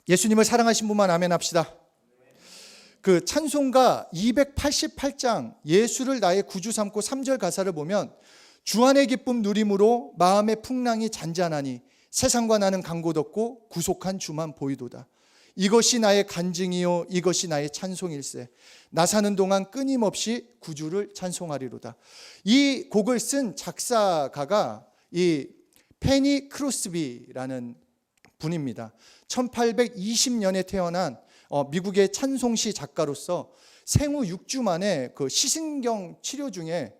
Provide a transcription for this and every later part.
예수님을 사랑하신 분만 아멘 합시다. 그 찬송가 288장 예수를 나의 구주 삼고 3절 가사를 보면 주 안의 기쁨 누림으로 마음의 풍랑이 잔잔하니 세상과 나는 간 곳 없고 구속한 주만 보이도다. 이것이 나의 간증이요 이것이 나의 찬송일세. 나 사는 동안 끊임없이 구주를 찬송하리로다. 이 곡을 쓴 작사가가 이 페니 크로스비라는 분입니다. 1820년에 태어난 미국의 찬송시 작가로서 생후 6주 만에 그 시신경 치료 중에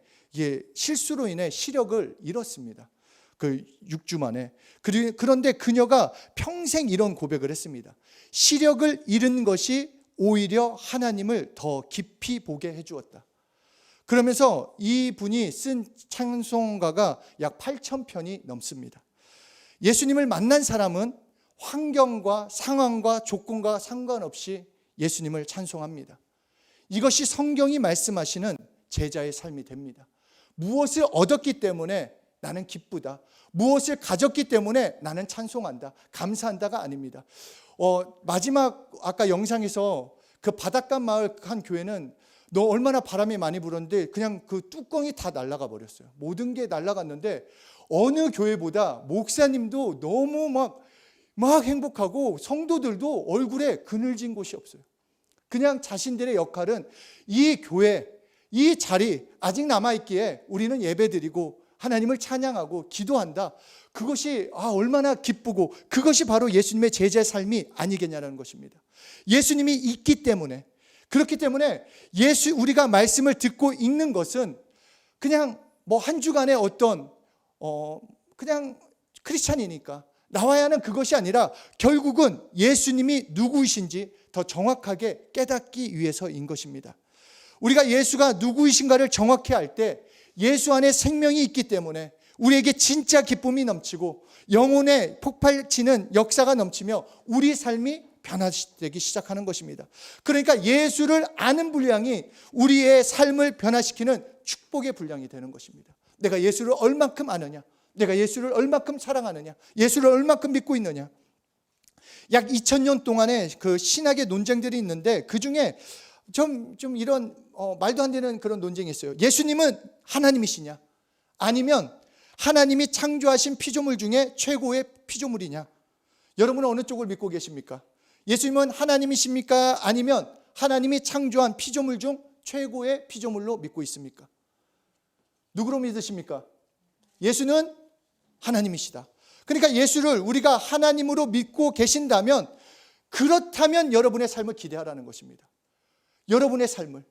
실수로 인해 시력을 잃었습니다. 그 6주 만에. 그런데 그녀가 평생 이런 고백을 했습니다. 시력을 잃은 것이 오히려 하나님을 더 깊이 보게 해주었다. 그러면서 이 분이 쓴 찬송가가 약 8,000편이 넘습니다. 예수님을 만난 사람은 환경과 상황과 조건과 상관없이 예수님을 찬송합니다. 이것이 성경이 말씀하시는 제자의 삶이 됩니다. 무엇을 얻었기 때문에 나는 기쁘다. 무엇을 가졌기 때문에 나는 찬송한다. 감사한다가 아닙니다. 마지막 아까 영상에서 그 바닷가 마을 한 교회는 너 얼마나 바람이 많이 불었는데 그냥 그 뚜껑이 다 날아가 버렸어요. 모든 게 날아갔는데 어느 교회보다 목사님도 너무 막 행복하고 성도들도 얼굴에 그늘진 곳이 없어요. 그냥 자신들의 역할은 이 교회, 이 자리 아직 남아있기에 우리는 예배드리고 하나님을 찬양하고 기도한다. 그것이 얼마나 기쁘고 그것이 바로 예수님의 제자의 삶이 아니겠냐는 것입니다. 예수님이 있기 때문에, 그렇기 때문에 우리가 말씀을 듣고 읽는 것은 그냥 한 주간의 어떤 그냥 크리스찬이니까 나와야 하는 그것이 아니라 결국은 예수님이 누구이신지 더 정확하게 깨닫기 위해서인 것입니다. 우리가 예수가 누구이신가를 정확히 알 때 예수 안에 생명이 있기 때문에 우리에게 진짜 기쁨이 넘치고 영혼의 폭발치는 역사가 넘치며 우리 삶이 변화되기 시작하는 것입니다. 그러니까 예수를 아는 분량이 우리의 삶을 변화시키는 축복의 분량이 되는 것입니다. 내가 예수를 얼만큼 아느냐, 내가 예수를 얼만큼 사랑하느냐, 예수를 얼만큼 믿고 있느냐. 약 2000년 동안의 그 신학의 논쟁들이 있는데 그 중에 좀 이런 말도 안 되는 그런 논쟁이 있어요. 예수님은 하나님이시냐, 아니면 하나님이 창조하신 피조물 중에 최고의 피조물이냐. 여러분은 어느 쪽을 믿고 계십니까? 예수님은 하나님이십니까? 아니면 하나님이 창조한 피조물 중 최고의 피조물로 믿고 있습니까? 누구로 믿으십니까? 예수는 하나님이시다. 그러니까 예수를 우리가 하나님으로 믿고 계신다면, 그렇다면 여러분의 삶을 기대하라는 것입니다. 여러분의 삶을.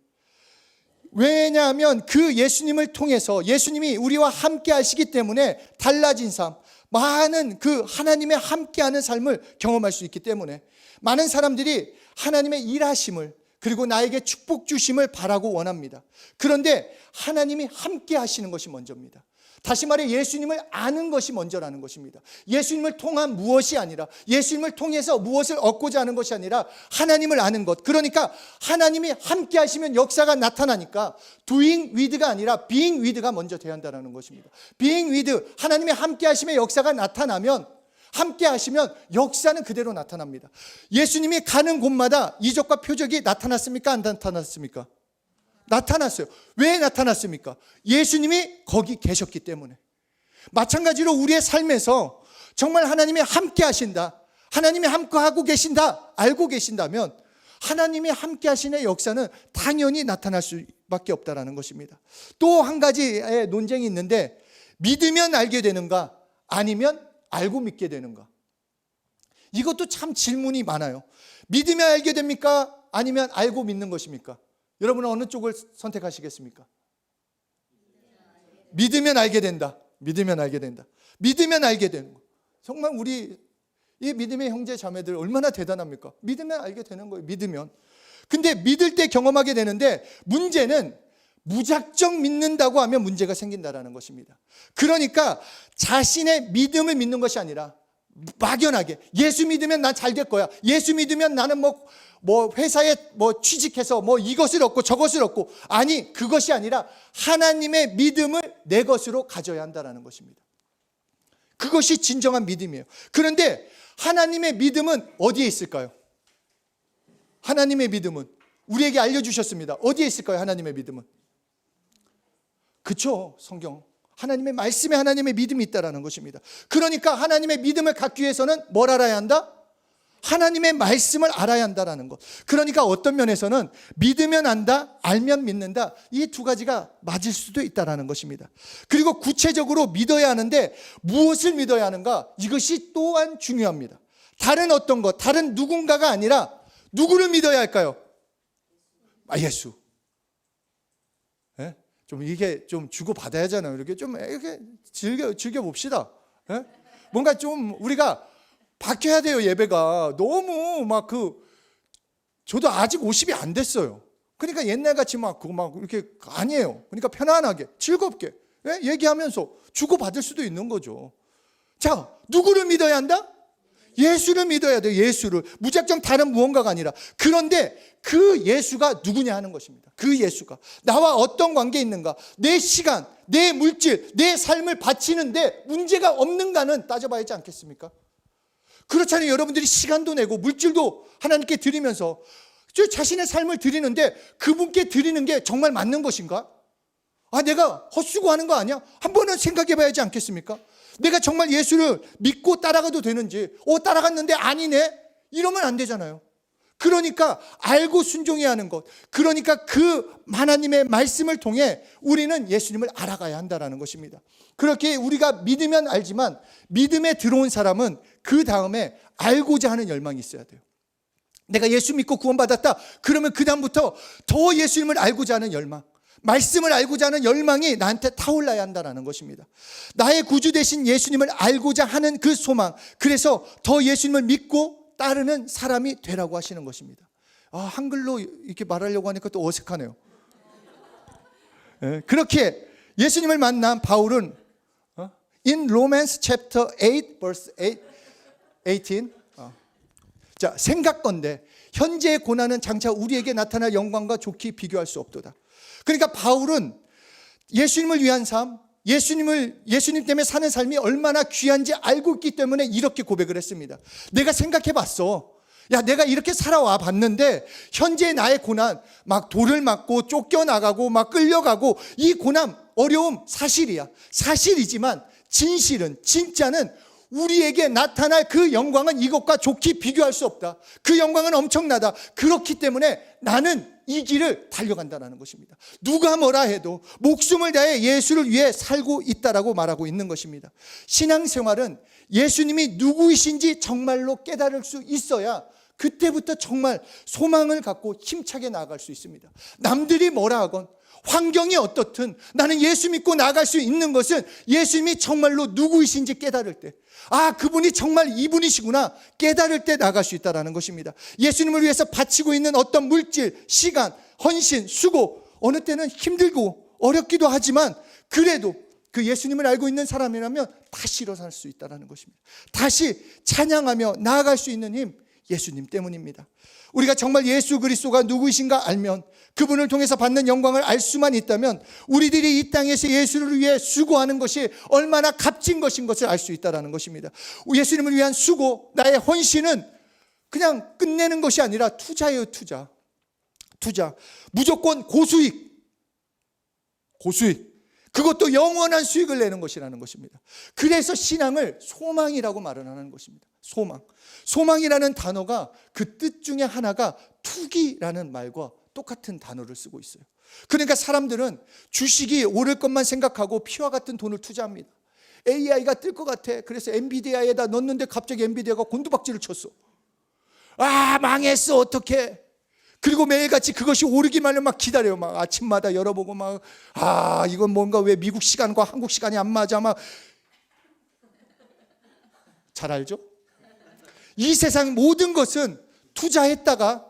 왜냐하면 그 예수님을 통해서 예수님이 우리와 함께 하시기 때문에 달라진 삶, 많은 그 하나님의 함께하는 삶을 경험할 수 있기 때문에 많은 사람들이 하나님의 일하심을, 그리고 나에게 축복 주심을 바라고 원합니다. 그런데 하나님이 함께 하시는 것이 먼저입니다. 다시 말해 예수님을 아는 것이 먼저라는 것입니다. 예수님을 통한 무엇이 아니라, 예수님을 통해서 무엇을 얻고자 하는 것이 아니라 하나님을 아는 것. 그러니까 하나님이 함께 하시면 역사가 나타나니까 doing with가 아니라 being with가 먼저 돼야 한다는 것입니다. being with, 하나님이 함께 하심의 역사가 나타나면, 함께 하시면 역사는 그대로 나타납니다. 예수님이 가는 곳마다 이적과 표적이 나타났습니까? 안 나타났습니까? 나타났어요. 왜 나타났습니까? 예수님이 거기 계셨기 때문에. 마찬가지로 우리의 삶에서 정말 하나님이 함께 하신다, 하나님이 함께 하고 계신다 알고 계신다면 하나님이 함께 하시는 역사는 당연히 나타날 수밖에 없다는 것입니다. 또 한 가지의 논쟁이 있는데, 믿으면 알게 되는가, 아니면 알고 믿게 되는가. 이것도 참 질문이 많아요. 믿으면 알게 됩니까? 아니면 알고 믿는 것입니까? 여러분은 어느 쪽을 선택하시겠습니까? 믿으면 알게 된다. 믿으면 알게 된다. 믿으면 알게 되는 거. 정말 우리 이 믿음의 형제 자매들 얼마나 대단합니까? 믿으면 알게 되는 거예요. 믿으면. 근데 믿을 때 경험하게 되는데, 문제는 무작정 믿는다고 하면 문제가 생긴다는 것입니다. 그러니까 자신의 믿음을 믿는 것이 아니라 막연하게 예수 믿으면 난 잘 될 거야, 예수 믿으면 나는 회사에 취직해서 이것을 얻고 저것을 얻고, 아니, 그것이 아니라 하나님의 믿음을 내 것으로 가져야 한다는 것입니다. 그것이 진정한 믿음이에요. 그런데 하나님의 믿음은 어디에 있을까요? 하나님의 믿음은 우리에게 알려주셨습니다. 어디에 있을까요? 하나님의 믿음은. 그렇죠. 성경. 하나님의 말씀에 하나님의 믿음이 있다는 것입니다. 그러니까 하나님의 믿음을 갖기 위해서는 뭘 알아야 한다? 하나님의 말씀을 알아야 한다는 것. 그러니까 어떤 면에서는 믿으면 안다, 알면 믿는다, 이 두 가지가 맞을 수도 있다는 것입니다. 그리고 구체적으로 믿어야 하는데 무엇을 믿어야 하는가? 이것이 또한 중요합니다. 다른 어떤 것, 다른 누군가가 아니라 누구를 믿어야 할까요? 예수. 예? 좀 이게 좀 주고 받아야 하잖아요. 이렇게 즐겨 봅시다. 예? 뭔가 좀 우리가 바뀌어야 돼요. 예배가 너무 저도 아직 50이 안 됐어요. 그러니까 옛날같이 이렇게 아니에요. 그러니까 편안하게 즐겁게 얘기하면서 주고 받을 수도 있는 거죠. 자, 누구를 믿어야 한다? 예수를 믿어야 돼요. 예수를. 무작정 다른 무언가가 아니라. 그런데 그 예수가 누구냐 하는 것입니다. 그 예수가 나와 어떤 관계에 있는가, 내 시간, 내 물질, 내 삶을 바치는데 문제가 없는가는 따져봐야 하지 않겠습니까? 그렇잖아요. 여러분들이 시간도 내고 물질도 하나님께 드리면서 자신의 삶을 드리는데 그분께 드리는 게 정말 맞는 것인가? 내가 헛수고하는 거 아니야? 한 번은 생각해 봐야지 않겠습니까? 내가 정말 예수를 믿고 따라가도 되는지, 따라갔는데 아니네? 이러면 안 되잖아요. 그러니까 알고 순종해야 하는 것, 그러니까 그 하나님의 말씀을 통해 우리는 예수님을 알아가야 한다는 것입니다. 그렇게 우리가 믿으면 알지만 믿음에 들어온 사람은 그 다음에 알고자 하는 열망이 있어야 돼요. 내가 예수 믿고 구원받았다 그러면 그 다음부터 더 예수님을 알고자 하는 열망, 말씀을 알고자 하는 열망이 나한테 타올라야 한다는 것입니다. 나의 구주 되신 예수님을 알고자 하는 그 소망, 그래서 더 예수님을 믿고 따르는 사람이 되라고 하시는 것입니다. 한글로 이렇게 말하려고 하니까 또 어색하네요. 그렇게 예수님을 만난 바울은 in Romans chapter 8 verse 18 자, 생각건대 현재의 고난은 장차 우리에게 나타날 영광과 좋게 비교할 수 없도다. 그러니까 바울은 예수님을 위한 삶, 예수님 때문에 사는 삶이 얼마나 귀한지 알고 있기 때문에 이렇게 고백을 했습니다. 내가 생각해 봤어. 내가 이렇게 살아와 봤는데 현재 나의 고난, 돌을 맞고 쫓겨나가고 끌려가고 이 고난, 어려움 사실이야. 사실이지만 진짜는 우리에게 나타날 그 영광은 이것과 좋게 비교할 수 없다. 그 영광은 엄청나다. 그렇기 때문에 나는 이 길을 달려간다는 것입니다. 누가 뭐라 해도 목숨을 다해 예수를 위해 살고 있다라고 말하고 있는 것입니다. 신앙생활은 예수님이 누구이신지 정말로 깨달을 수 있어야 그때부터 정말 소망을 갖고 힘차게 나아갈 수 있습니다. 남들이 뭐라 하건 환경이 어떻든 나는 예수 믿고 나아갈 수 있는 것은 예수님이 정말로 누구이신지 깨달을 때, 그분이 정말 이분이시구나 깨달을 때 나아갈 수 있다는 것입니다. 예수님을 위해서 바치고 있는 어떤 물질, 시간, 헌신, 수고, 어느 때는 힘들고 어렵기도 하지만 그래도 그 예수님을 알고 있는 사람이라면 다시 일어날 수 있다는 것입니다. 다시 찬양하며 나아갈 수 있는 힘, 예수님 때문입니다. 우리가 정말 예수 그리스도가 누구이신가 알면, 그분을 통해서 받는 영광을 알 수만 있다면 우리들이 이 땅에서 예수를 위해 수고하는 것이 얼마나 값진 것인 것을 알 수 있다는 것입니다. 예수님을 위한 수고, 나의 헌신은 그냥 끝내는 것이 아니라 투자예요. 투자. 무조건 고수익. 그것도 영원한 수익을 내는 것이라는 것입니다. 그래서 신앙을 소망이라고 말을 하는 것입니다. 소망이라는 단어가 그 뜻 중에 하나가 투기라는 말과 똑같은 단어를 쓰고 있어요. 그러니까 사람들은 주식이 오를 것만 생각하고 피와 같은 돈을 투자합니다. AI가 뜰 것 같아. 그래서 엔비디아에다 넣었는데 갑자기 엔비디아가 곤두박질을 쳤어. 망했어. 어떡해. 그리고 매일같이 그것이 오르기만을 기다려요. 아침마다 열어보고 이건 뭔가 왜 미국 시간과 한국 시간이 안 맞아. 잘 알죠? 이 세상 모든 것은 투자했다가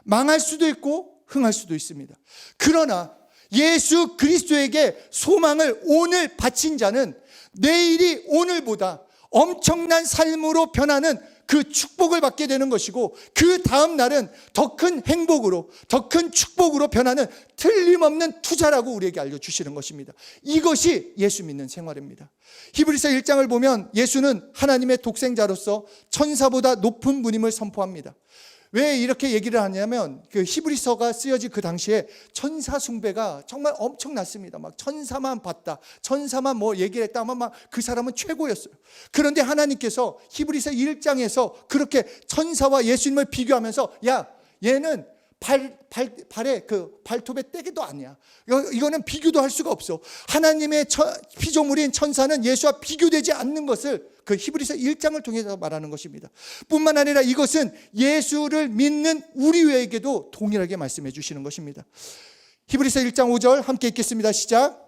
망할 수도 있고 흥할 수도 있습니다. 그러나 예수 그리스도에게 소망을 오늘 바친 자는 내일이 오늘보다 엄청난 삶으로 변하는 그 축복을 받게 되는 것이고, 그 다음 날은 더 큰 행복으로, 더 큰 축복으로 변하는 틀림없는 투자라고 우리에게 알려주시는 것입니다. 이것이 예수 믿는 생활입니다. 히브리서 1장을 보면 예수는 하나님의 독생자로서 천사보다 높은 분임을 선포합니다. 왜 이렇게 얘기를 하냐면, 그 히브리서가 쓰여진 그 당시에 천사 숭배가 정말 엄청났습니다. 막 천사만 봤다, 천사만 뭐 얘기를 했다 하면 막 그 사람은 최고였어요. 그런데 하나님께서 히브리서 1장에서 그렇게 천사와 예수님을 비교하면서, 야, 얘는 발에 그 발톱에 떼기도 아니야. 이거는 비교도 할 수가 없어. 하나님의 피조물인 천사는 예수와 비교되지 않는 것을 그 히브리서 1장을 통해서 말하는 것입니다. 뿐만 아니라 이것은 예수를 믿는 우리에게도 동일하게 말씀해 주시는 것입니다. 히브리서 1장 5절 함께 읽겠습니다. 시작.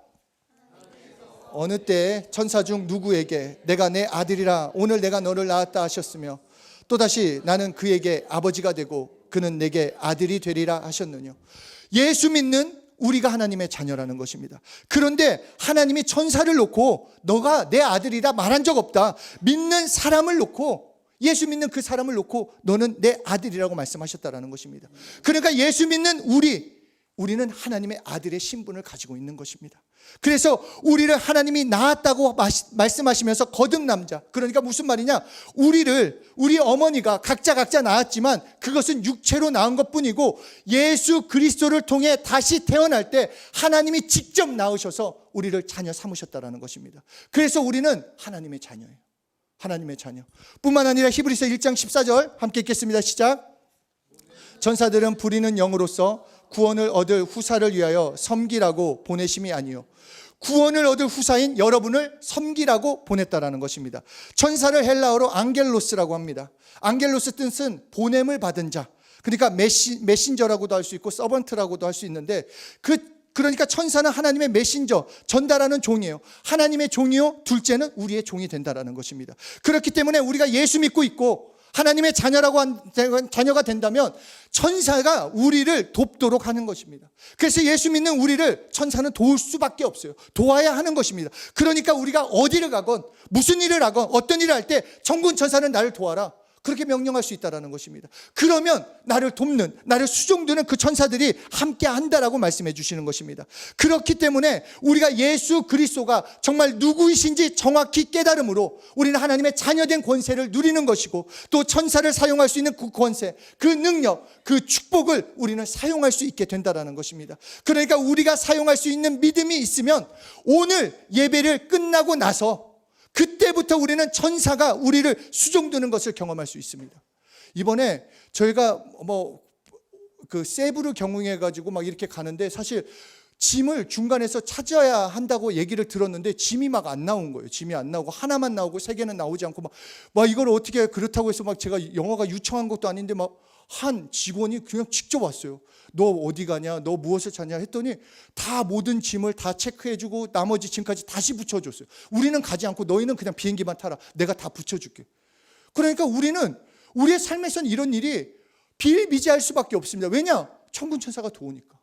어느 때 천사 중 누구에게 내가 내 아들이라 오늘 내가 너를 낳았다 하셨으며, 또다시 나는 그에게 아버지가 되고 그는 내게 아들이 되리라 하셨느냐. 예수 믿는 우리가 하나님의 자녀라는 것입니다. 그런데 하나님이 천사를 놓고 너가 내 아들이라 말한 적 없다. 믿는 사람을 놓고, 예수 믿는 그 사람을 놓고 너는 내 아들이라고 말씀하셨다라는 것입니다. 그러니까 예수 믿는 우리는 하나님의 아들의 신분을 가지고 있는 것입니다. 그래서 우리를 하나님이 낳았다고 말씀하시면서 거듭남자, 그러니까 무슨 말이냐, 우리 어머니가 각자 낳았지만 그것은 육체로 낳은 것뿐이고, 예수 그리스도를 통해 다시 태어날 때 하나님이 직접 낳으셔서 우리를 자녀 삼으셨다라는 것입니다. 그래서 우리는 하나님의 자녀예요. 하나님의 자녀. 뿐만 아니라 히브리서 1장 14절 함께 읽겠습니다. 시작. 전사들은 부리는 영으로서 구원을 얻을 후사를 위하여 섬기라고 보내심이 아니요, 구원을 얻을 후사인 여러분을 섬기라고 보냈다라는 것입니다. 천사를 헬라어로 앙겔로스라고 합니다. 앙겔로스 뜻은 보냄을 받은 자, 그러니까 메신저라고도 할 수 있고 서번트라고도 할 수 있는데, 그러니까 천사는 하나님의 메신저, 전달하는 종이에요. 하나님의 종이요, 둘째는 우리의 종이 된다라는 것입니다. 그렇기 때문에 우리가 예수 믿고 있고 하나님의 자녀가 된다면 천사가 우리를 돕도록 하는 것입니다. 그래서 예수 믿는 우리를 천사는 도울 수밖에 없어요. 도와야 하는 것입니다. 그러니까 우리가 어디를 가건 무슨 일을 하건 어떤 일을 할 때 천군 천사는 나를 도와라, 그렇게 명령할 수 있다는 것입니다. 그러면 나를 돕는, 나를 수종드는 그 천사들이 함께 한다라고 말씀해 주시는 것입니다. 그렇기 때문에 우리가 예수 그리스도가 정말 누구이신지 정확히 깨달음으로 우리는 하나님의 자녀된 권세를 누리는 것이고, 또 천사를 사용할 수 있는 그 권세, 그 능력, 그 축복을 우리는 사용할 수 있게 된다는 것입니다. 그러니까 우리가 사용할 수 있는 믿음이 있으면 오늘 예배를 끝나고 나서 그때부터 우리는 천사가 우리를 수종드는 것을 경험할 수 있습니다. 이번에 저희가 그 세부를 경영해 가지고 막 이렇게 가는데, 사실 짐을 중간에서 찾아야 한다고 얘기를 들었는데 짐이 막 안 나온 거예요. 짐이 안 나오고 하나만 나오고 세 개는 나오지 않고 막 이걸 어떻게, 그렇다고 해서 막 제가 영어가 유창한 것도 아닌데 막 한 직원이 그냥 직접 왔어요. 너 어디 가냐, 너 무엇을 찾냐 했더니 다 모든 짐을 다 체크해주고 나머지 짐까지 다시 붙여줬어요. 우리는 가지 않고 너희는 그냥 비행기만 타라, 내가 다 붙여줄게. 그러니까 우리는 우리의 삶에서는 이런 일이 비일비재할 수밖에 없습니다. 왜냐? 천군 천사가 도우니까.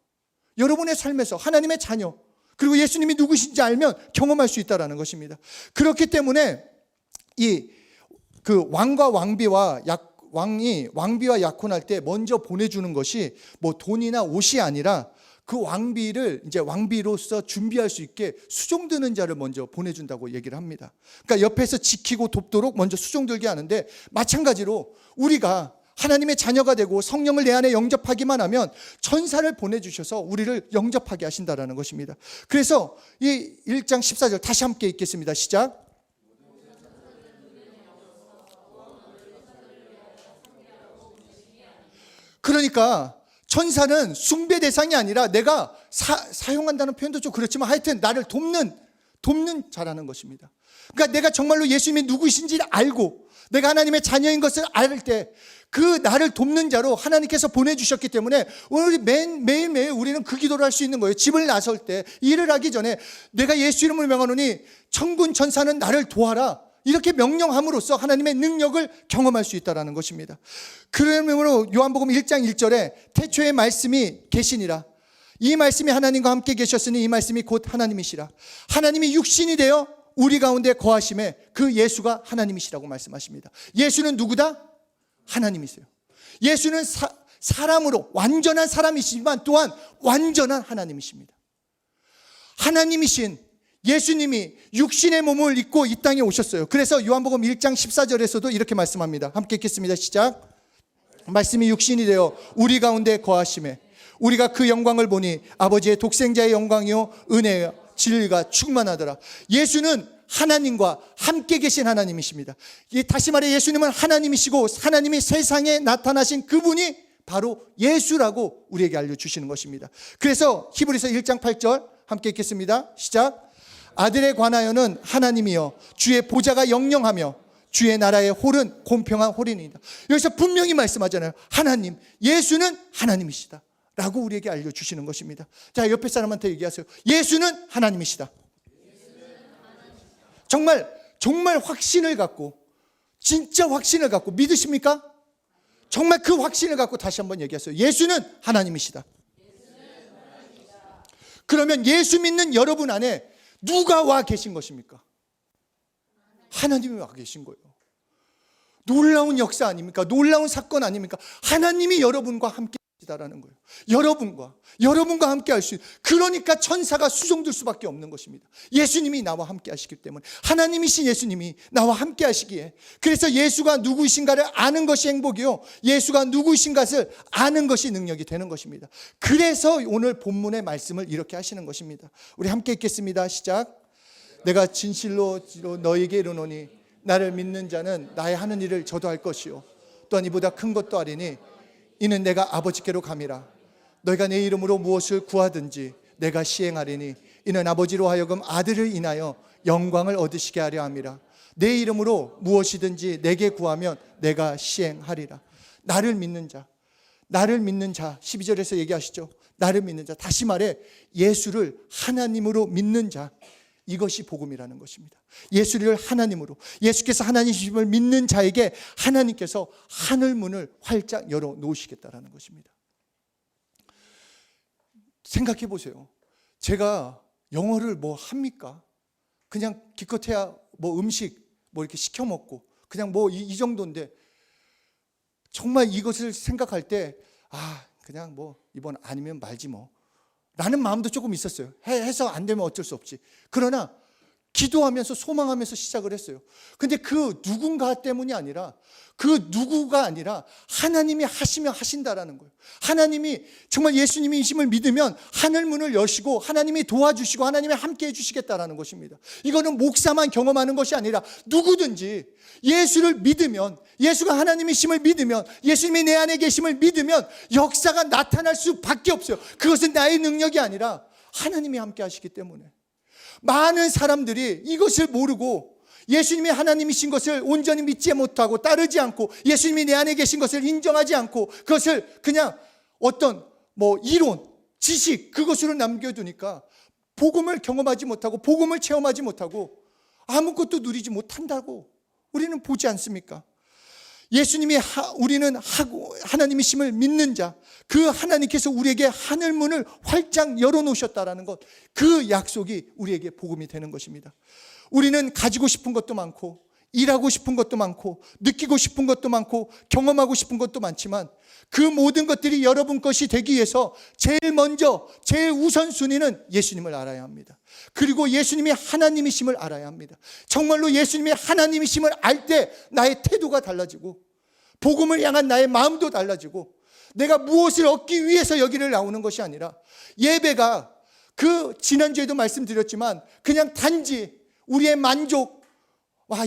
여러분의 삶에서 하나님의 자녀, 그리고 예수님이 누구신지 알면 경험할 수 있다는 것입니다. 그렇기 때문에 그 왕과 왕비와 약혼할 때 먼저 보내주는 것이 돈이나 옷이 아니라 그 왕비를 이제 왕비로서 준비할 수 있게 수종드는 자를 먼저 보내준다고 얘기를 합니다. 그러니까 옆에서 지키고 돕도록 먼저 수종들게 하는데, 마찬가지로 우리가 하나님의 자녀가 되고 성령을 내 안에 영접하기만 하면 천사를 보내주셔서 우리를 영접하게 하신다는 것입니다. 그래서 이 1장 14절 다시 함께 읽겠습니다. 시작. 그러니까 천사는 숭배 대상이 아니라, 내가 사용한다는 표현도 좀 그렇지만 하여튼 나를 돕는 자라는 것입니다. 그러니까 내가 정말로 예수님이 누구이신지를 알고 내가 하나님의 자녀인 것을 알 때 그 나를 돕는 자로 하나님께서 보내주셨기 때문에 오늘 매일매일 우리는 그 기도를 할 수 있는 거예요. 집을 나설 때, 일을 하기 전에 내가 예수 이름을 명하노니 천군 천사는 나를 도와라, 이렇게 명령함으로써 하나님의 능력을 경험할 수 있다는 것입니다. 그러므로 요한복음 1장 1절에 태초에 말씀이 계시니라, 이 말씀이 하나님과 함께 계셨으니 이 말씀이 곧 하나님이시라. 하나님이 육신이 되어 우리 가운데 거하심에 그 예수가 하나님이시라고 말씀하십니다. 예수는 누구다? 하나님이세요. 예수는 사람으로 완전한 사람이시지만 또한 완전한 하나님이십니다. 하나님이신 예수님이 육신의 몸을 입고 이 땅에 오셨어요. 그래서 요한복음 1장 14절에서도 이렇게 말씀합니다. 함께 읽겠습니다. 시작. 말씀이 육신이 되어 우리 가운데 거하심에 우리가 그 영광을 보니 아버지의 독생자의 영광이요 은혜와 진리가 충만하더라. 예수는 하나님과 함께 계신 하나님이십니다. 다시 말해 예수님은 하나님이시고 하나님이 세상에 나타나신 그분이 바로 예수라고 우리에게 알려주시는 것입니다. 그래서 히브리서 1장 8절 함께 읽겠습니다. 시작. 아들에 관하여는 하나님이여 주의 보좌가 영영하며 주의 나라의 홀은 공평한 홀이니이다. 여기서 분명히 말씀하잖아요. 하나님, 예수는 하나님이시다 라고 우리에게 알려주시는 것입니다. 자, 옆에 사람한테 얘기하세요. 예수는 하나님이시다. 정말 확신을 갖고, 진짜 확신을 갖고 믿으십니까? 정말 그 확신을 갖고 다시 한번 얘기하세요. 예수는 하나님이시다. 그러면 예수 믿는 여러분 안에 누가 와 계신 것입니까? 하나님이 와 계신 거예요. 놀라운 역사 아닙니까? 놀라운 사건 아닙니까? 하나님이 여러분과 함께 하시다라는 거예요. 여러분과 함께 할 수, 그러니까 천사가 수종들 수밖에 없는 것입니다. 예수님이 나와 함께 하시기 때문에, 하나님이신 예수님이 나와 함께 하시기에, 그래서 예수가 누구이신가를 아는 것이 행복이요, 예수가 누구이신 것을 아는 것이 능력이 되는 것입니다. 그래서 오늘 본문의 말씀을 이렇게 하시는 것입니다. 우리 함께 읽겠습니다. 시작. 내가 진실로 너에게 이르노니 나를 믿는 자는 나의 하는 일을 저도 할 것이요 또한 이보다 큰 것도 하리니 이는 내가 아버지께로 감이라. 너희가 내 이름으로 무엇을 구하든지 내가 시행하리니 이는 아버지로 하여금 아들을 인하여 영광을 얻으시게 하려 함이라. 내 이름으로 무엇이든지 내게 구하면 내가 시행하리라. 나를 믿는 자 12절에서 얘기하시죠. 나를 믿는 자, 다시 말해 예수를 하나님으로 믿는 자, 이것이 복음이라는 것입니다. 예수를 하나님으로, 예수께서 하나님이심을 믿는 자에게 하나님께서 하늘문을 활짝 열어 놓으시겠다라는 것입니다. 생각해 보세요. 제가 영어를 뭐 합니까? 그냥 기껏해야 뭐 음식 뭐 이렇게 시켜 먹고 그냥 뭐 이 정도인데, 정말 이것을 생각할 때 그냥 뭐 이번 아니면 말지 뭐 라는 마음도 조금 있었어요. 해서 안 되면 어쩔 수 없지. 그러나 기도하면서 소망하면서 시작을 했어요. 근데 그 누군가 때문이 아니라, 그 누구가 아니라 하나님이 하시면 하신다라는 거예요. 하나님이 정말 예수님이 이심을 믿으면 하늘문을 여시고 하나님이 도와주시고 하나님이 함께 해주시겠다라는 것입니다. 이거는 목사만 경험하는 것이 아니라 누구든지 예수를 믿으면, 예수가 하나님이심을 믿으면, 예수님이 내 안에 계심을 믿으면 역사가 나타날 수밖에 없어요. 그것은 나의 능력이 아니라 하나님이 함께 하시기 때문에. 많은 사람들이 이것을 모르고 예수님이 하나님이신 것을 온전히 믿지 못하고 따르지 않고 예수님이 내 안에 계신 것을 인정하지 않고 그것을 그냥 어떤 뭐 이론, 지식, 그것으로 남겨두니까 복음을 경험하지 못하고 복음을 체험하지 못하고 아무것도 누리지 못한다고 우리는 보지 않습니까? 예수님이 우리는 하나님이심을 믿는 자, 그 하나님께서 우리에게 하늘문을 활짝 열어놓으셨다라는 것, 그 약속이 우리에게 복음이 되는 것입니다. 우리는 가지고 싶은 것도 많고 일하고 싶은 것도 많고 느끼고 싶은 것도 많고 경험하고 싶은 것도 많지만 그 모든 것들이 여러분 것이 되기 위해서 제일 먼저 제일 우선순위는 예수님을 알아야 합니다. 그리고 예수님이 하나님이심을 알아야 합니다. 정말로 예수님이 하나님이심을 알 때 나의 태도가 달라지고 복음을 향한 나의 마음도 달라지고, 내가 무엇을 얻기 위해서 여기를 나오는 것이 아니라, 예배가 지난주에도 말씀드렸지만 그냥 단지 우리의 만족,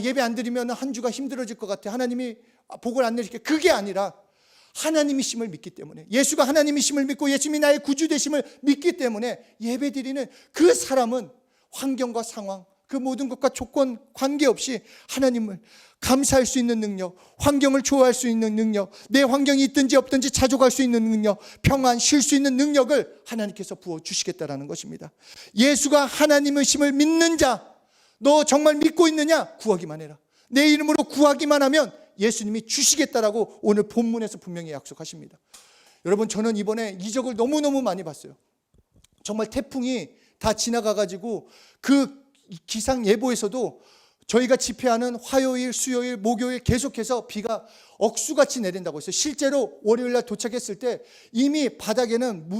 예배 안 드리면 한 주가 힘들어질 것 같아, 하나님이 복을 안 내릴게, 그게 아니라 하나님이심을 믿기 때문에, 예수가 하나님이심을 믿고 예수님이 나의 구주 되심을 믿기 때문에 예배 드리는 그 사람은 환경과 상황, 그 모든 것과 조건 관계없이 하나님을 감사할 수 있는 능력, 환경을 좋아할 수 있는 능력, 내 환경이 있든지 없든지 자족할 수 있는 능력, 평안, 쉴 수 있는 능력을 하나님께서 부어주시겠다라는 것입니다. 예수가 하나님이심을 믿는 자, 너 정말 믿고 있느냐? 구하기만 해라. 내 이름으로 구하기만 하면 예수님이 주시겠다라고 오늘 본문에서 분명히 약속하십니다. 여러분, 저는 이번에 이적을 너무너무 많이 봤어요. 정말 태풍이 다 지나가가지고 그 기상 예보에서도 저희가 집회하는 화요일, 수요일, 목요일 계속해서 비가 억수같이 내린다고 했어요. 실제로 월요일 날 도착했을 때 이미 바닥에는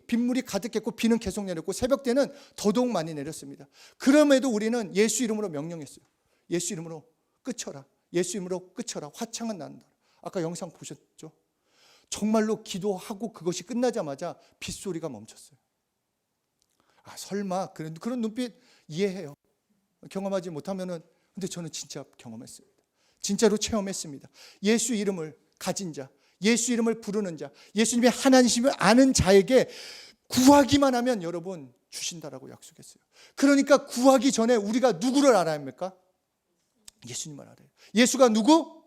빗물이 가득했고 비는 계속 내렸고 새벽 때는 더더욱 많이 내렸습니다. 그럼에도 우리는 예수 이름으로 명령했어요. 예수 이름으로 끝쳐라. 예수 이름으로 끝쳐라. 화창은 난다. 아까 영상 보셨죠? 정말로 기도하고 그것이 끝나자마자 빗소리가 멈췄어요. 설마 그런 눈빛 이해해요. 경험하지 못하면은, 근데 저는 진짜 경험했습니다. 진짜로 체험했습니다. 예수 이름을 가진 자, 예수 이름을 부르는 자, 예수님의 하나님을 아는 자에게 구하기만 하면 여러분 주신다라고 약속했어요. 그러니까 구하기 전에 우리가 누구를 알아야 합니까? 예수님을 알아요. 예수가 누구?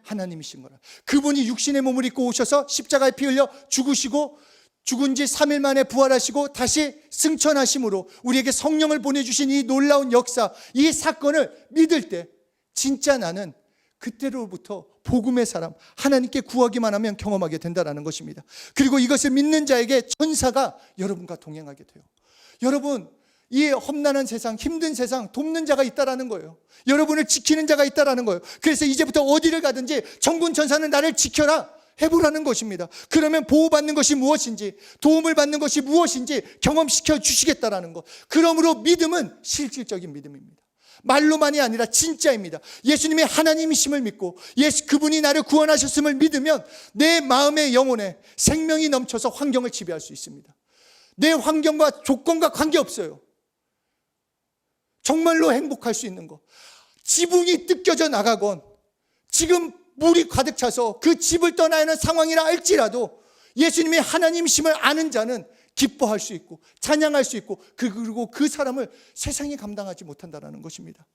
하나님이신 거라. 그분이 육신의 몸을 입고 오셔서 십자가에 피 흘려 죽으시고 죽은 지 3일 만에 부활하시고 다시 승천하심으로 우리에게 성령을 보내주신 이 놀라운 역사, 이 사건을 믿을 때 진짜 나는 그때로부터 복음의 사람, 하나님께 구하기만 하면 경험하게 된다는 것입니다. 그리고 이것을 믿는 자에게 천사가 여러분과 동행하게 돼요. 여러분, 이 험난한 세상, 힘든 세상 돕는 자가 있다라는 거예요. 여러분을 지키는 자가 있다라는 거예요. 그래서 이제부터 어디를 가든지 정군 천사는 나를 지켜라 해보라는 것입니다. 그러면 보호받는 것이 무엇인지, 도움을 받는 것이 무엇인지 경험시켜 주시겠다라는 것. 그러므로 믿음은 실질적인 믿음입니다. 말로만이 아니라 진짜입니다. 예수님의 하나님이심을 믿고 그분이 나를 구원하셨음을 믿으면 내 마음의 영혼에 생명이 넘쳐서 환경을 지배할 수 있습니다. 내 환경과 조건과 관계없어요. 정말로 행복할 수 있는 것. 지붕이 뜯겨져 나가건 지금 물이 가득 차서 그 집을 떠나야 하는 상황이라 할지라도 예수님의 하나님이심을 아는 자는 기뻐할 수 있고 찬양할 수 있고 그리고 그 사람을 세상이 감당하지 못한다는 것입니다.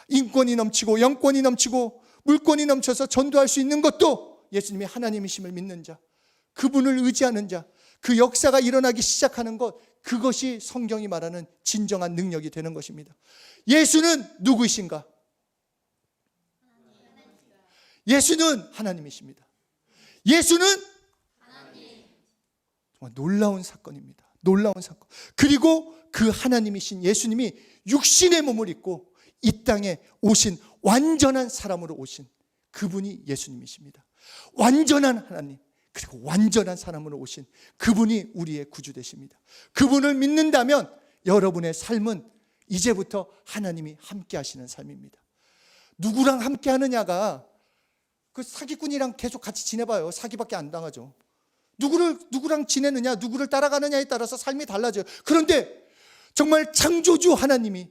인권이 넘치고 영권이 넘치고 물권이 넘쳐서 전도할 수 있는 것도 예수님의 하나님이심을 믿는 자, 그분을 의지하는 자, 그 역사가 일어나기 시작하는 것, 그것이 성경이 말하는 진정한 능력이 되는 것입니다. 예수는 누구이신가? 예수는 하나님이십니다. 예수는 정말 놀라운 사건입니다. 놀라운 사건. 그리고 그 하나님이신 예수님이 육신의 몸을 입고 이 땅에 오신 완전한 사람으로 오신 그분이 예수님이십니다. 완전한 하나님, 그리고 완전한 사람으로 오신 그분이 우리의 구주 되십니다. 그분을 믿는다면 여러분의 삶은 이제부터 하나님이 함께 하시는 삶입니다. 누구랑 함께 하느냐가 그 사기꾼이랑 계속 같이 지내봐요. 사기밖에 안 당하죠. 누구랑 지내느냐, 누구를 따라가느냐에 따라서 삶이 달라져요. 그런데 정말 창조주 하나님이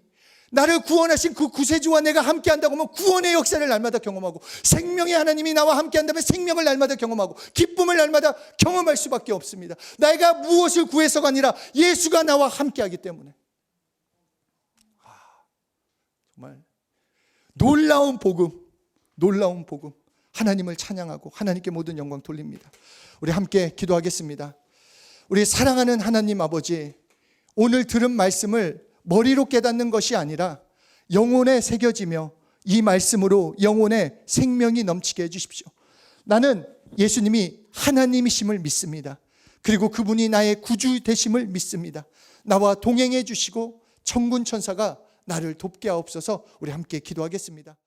나를 구원하신 그 구세주와 내가 함께 한다고 하면 구원의 역사를 날마다 경험하고, 생명의 하나님이 나와 함께 한다면 생명을 날마다 경험하고 기쁨을 날마다 경험할 수밖에 없습니다. 내가 무엇을 구해서가 아니라 예수가 나와 함께 하기 때문에. 정말 놀라운 복음, 놀라운 복음. 하나님을 찬양하고 하나님께 모든 영광 돌립니다. 우리 함께 기도하겠습니다. 우리 사랑하는 하나님 아버지, 오늘 들은 말씀을 머리로 깨닫는 것이 아니라 영혼에 새겨지며 이 말씀으로 영혼에 생명이 넘치게 해주십시오. 나는 예수님이 하나님이심을 믿습니다. 그리고 그분이 나의 구주 되심을 믿습니다. 나와 동행해 주시고 천군 천사가 나를 돕게 하옵소서. 우리 함께 기도하겠습니다.